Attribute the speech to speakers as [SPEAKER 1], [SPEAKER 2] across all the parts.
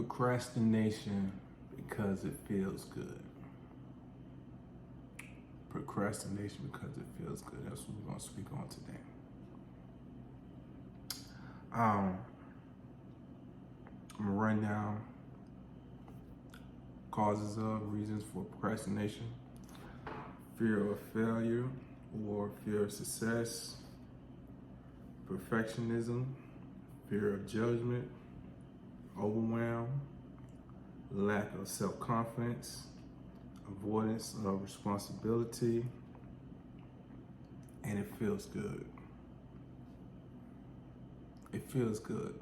[SPEAKER 1] Procrastination because it feels good. Procrastination because it feels good. That's what we're going to speak on today. I'm going to run down causes of, reasons for procrastination: fear of failure or fear of success, perfectionism, fear of judgment, overwhelm, lack of self-confidence, avoidance of responsibility, and it feels good. It feels good.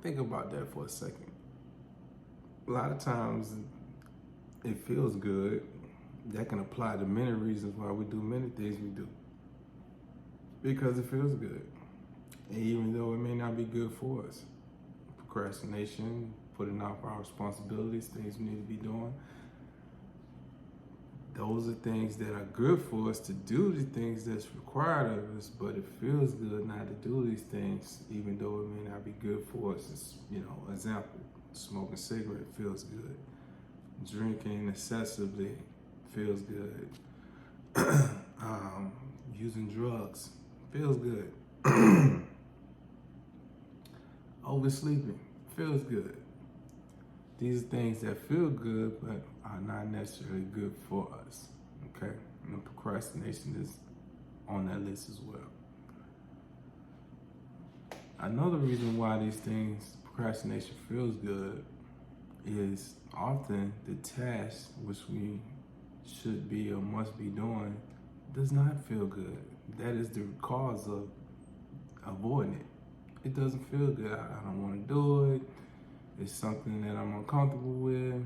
[SPEAKER 1] Think about that for a second. A lot of times it feels good. That can apply to many reasons why we do many things we do. Because it feels good. And even though it may not be good for us. Procrastination, putting off our responsibilities, things we need to be doing. Those are things that are good for us to do, the things that's required of us, but it feels good not to do these things, even though it may not be good for us. It's, example, smoking a cigarette feels good. Drinking excessively feels good. Using drugs feels good. Oversleeping feels good. These are things that feel good, but are not necessarily good for us, okay? And procrastination is on that list as well. Another reason why these things, procrastination feels good, is often the task which we should be or must be doing does not feel good. That is the cause of avoiding it. It doesn't feel good. I don't want to do it. It's something that I'm uncomfortable with.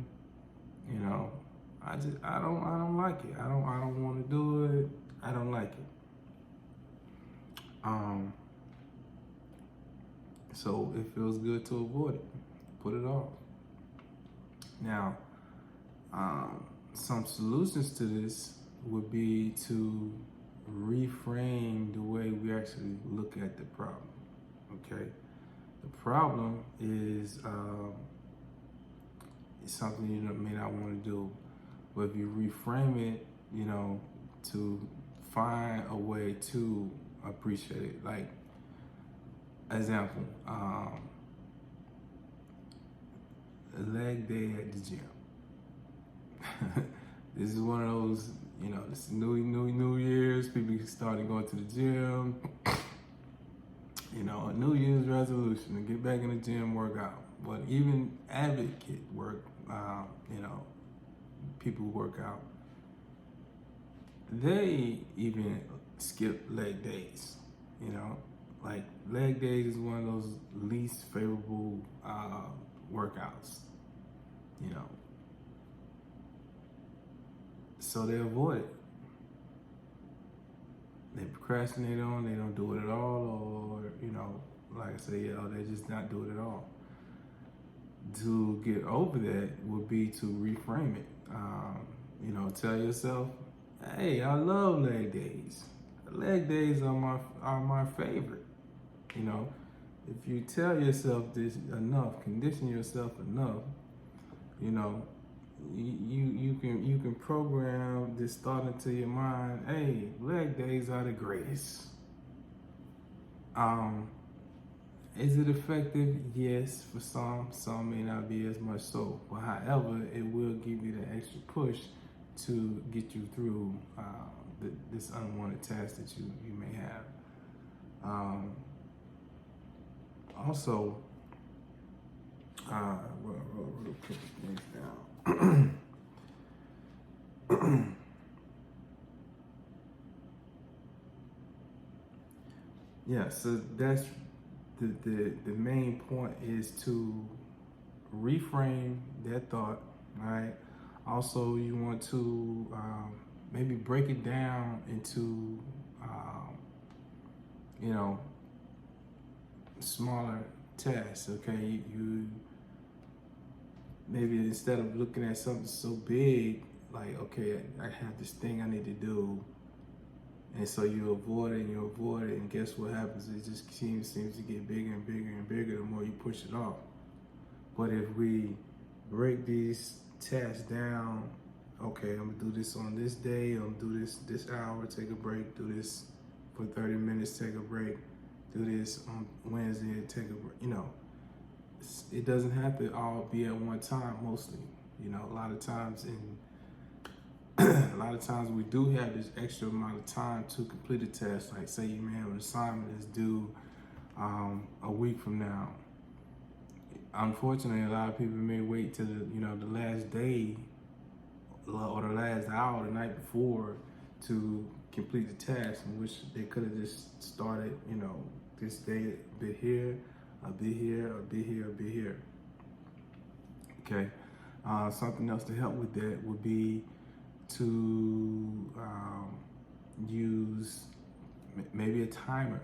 [SPEAKER 1] I don't like it. I don't want to do it. I don't like it. So it feels good to avoid it. Put it off. Now, some solutions to this would be to reframe the way we actually look at the problem, okay? The problem is something you may not want to do, but if you reframe it, to find a way to appreciate it. Like, example, leg day at the gym. This is one of those, this New Year's, people started going to the gym. A New Year's resolution to get back in the gym, work out. But even advocate work, people who work out, they even skip leg days. Like leg days is one of those least favorable workouts. So they avoid it. They procrastinate on, they don't do it at all, or, like I say, they just not do it at all. To get over that would be to reframe it. Tell yourself, hey, I love leg days. Leg days are my favorite. If you tell yourself this enough, condition yourself enough, you can program this thought into your mind. Hey, leg days are the greatest. Is it effective? Yes, for some. Some may not be as much so. But however, it will give you the extra push to get you through this unwanted task that you may have. Also, we'll put things down. Yeah, so that's the main point, is to reframe that thought, right? Also, you want to maybe break it down into, smaller tasks, okay? You maybe, instead of looking at something so big, like, okay, I have this thing I need to do, and so you avoid it, and guess what happens? It just seems to get bigger and bigger and bigger the more you push it off. But if we break these tasks down, okay, I'm gonna do this on this day, I'm gonna do this hour, take a break, do this for 30 minutes, take a break, do this on Wednesday, take a break, it doesn't have to all be at one time mostly. A lot of times we do have this extra amount of time to complete a test. Like say you may have an assignment that's due a week from now. Unfortunately, a lot of people may wait till the last day or the last hour the night before to complete the task, in which they could have just started, this day a bit here, a bit here, a bit here, a bit here. Okay. Something else to help with that would be to use maybe a timer.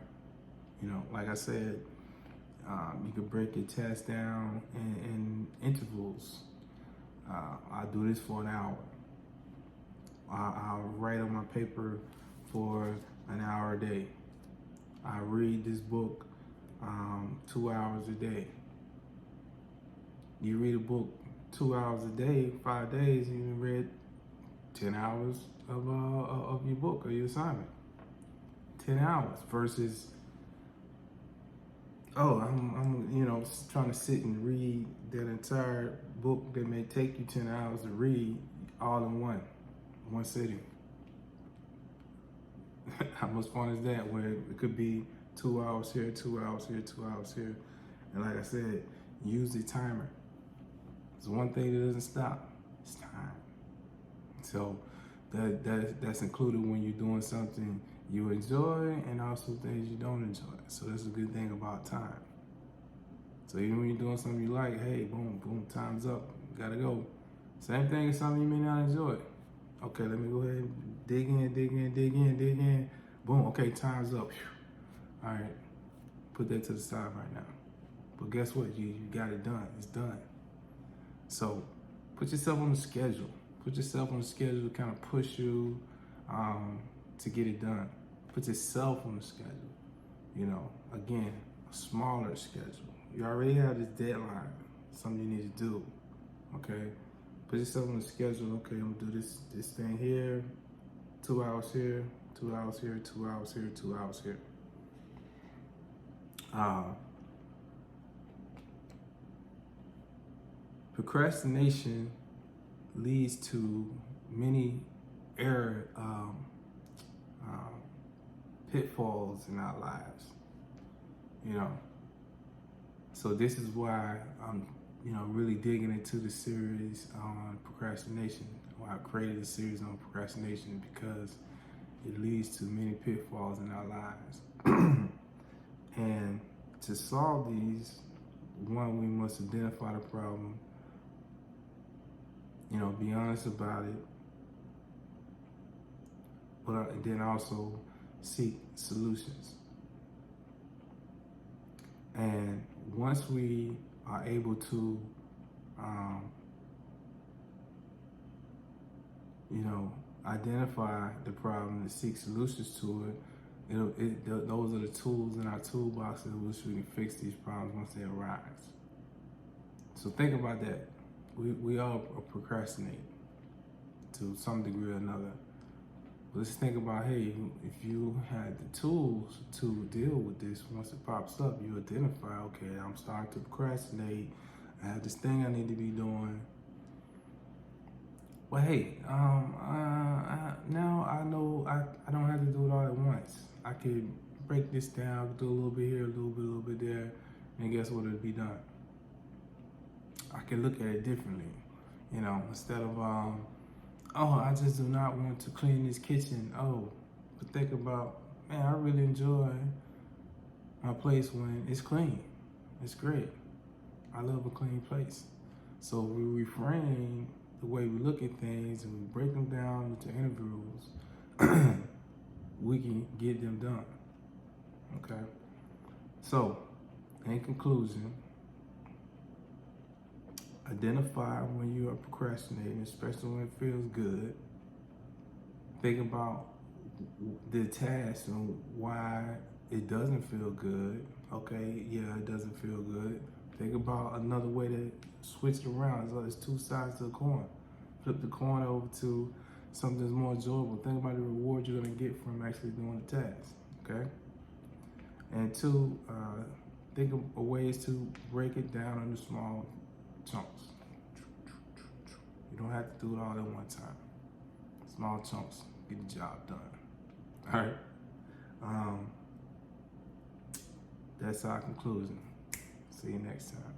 [SPEAKER 1] Like I said, you could break your task down in intervals. I'll do this for an hour. I'll write on my paper for an hour a day. I read this book 2 hours a day. You read a book 2 hours a day, 5 days, you read 10 hours of your book or your assignment. 10 hours versus, I'm trying to sit and read that entire book that may take you 10 hours to read all in one sitting. How much fun is that? Where it could be 2 hours here, 2 hours here, 2 hours here. And like I said, use the timer. There's one thing that doesn't stop, it's time. So that's included when you're doing something you enjoy and also things you don't enjoy. So that's a good thing about time. So even when you're doing something you like, hey, boom, boom, time's up, gotta go. Same thing as something you may not enjoy. Okay, let me go ahead and dig in. Boom, okay, time's up. All right, put that to the side right now. But guess what? You got it done. It's done. So put yourself on the schedule. Put yourself on the schedule to kind of push you to get it done. Put yourself on the schedule. Again, a smaller schedule. You already have this deadline, something you need to do. Okay? Put yourself on the schedule. Okay, I'm gonna do this thing here, 2 hours here, 2 hours here, 2 hours here, 2 hours here. Procrastination leads to many pitfalls in our lives. So this is why I'm really digging into the series on procrastination. Why I created a series on procrastination, because it leads to many pitfalls in our lives. And to solve these, one, we must identify the problem, be honest about it, but then also seek solutions. And once we are able to, identify the problem and seek solutions to it, those are the tools in our toolbox in which we can fix these problems once they arise. So think about that. We all procrastinate to some degree or another. But let's think about, hey, if you had the tools to deal with this, once it pops up, you identify, okay, I'm starting to procrastinate. I have this thing I need to be doing. Well, hey, now I know I don't have to do it all at once. I could break this down, do a little bit here, a little bit there, and guess what? It'll be done. I can look at it differently, instead of, I just do not want to clean this kitchen. But think about, man, I really enjoy my place when it's clean. It's great. I love a clean place. So we reframe the way we look at things and we break them down into intervals, we can get them done. Okay? So, in conclusion, identify when you are procrastinating, especially when it feels good. Think about the task and why it doesn't feel good. Okay, yeah, it doesn't feel good. Think about another way to switch it around. There's two sides to the coin. Flip the coin over to something that's more enjoyable. Think about the reward you're gonna get from actually doing the task, okay? And two, think of ways to break it down into small chunks. You don't have to do it all at one time. Small chunks, get the job done. All right. That's our conclusion. See you next time.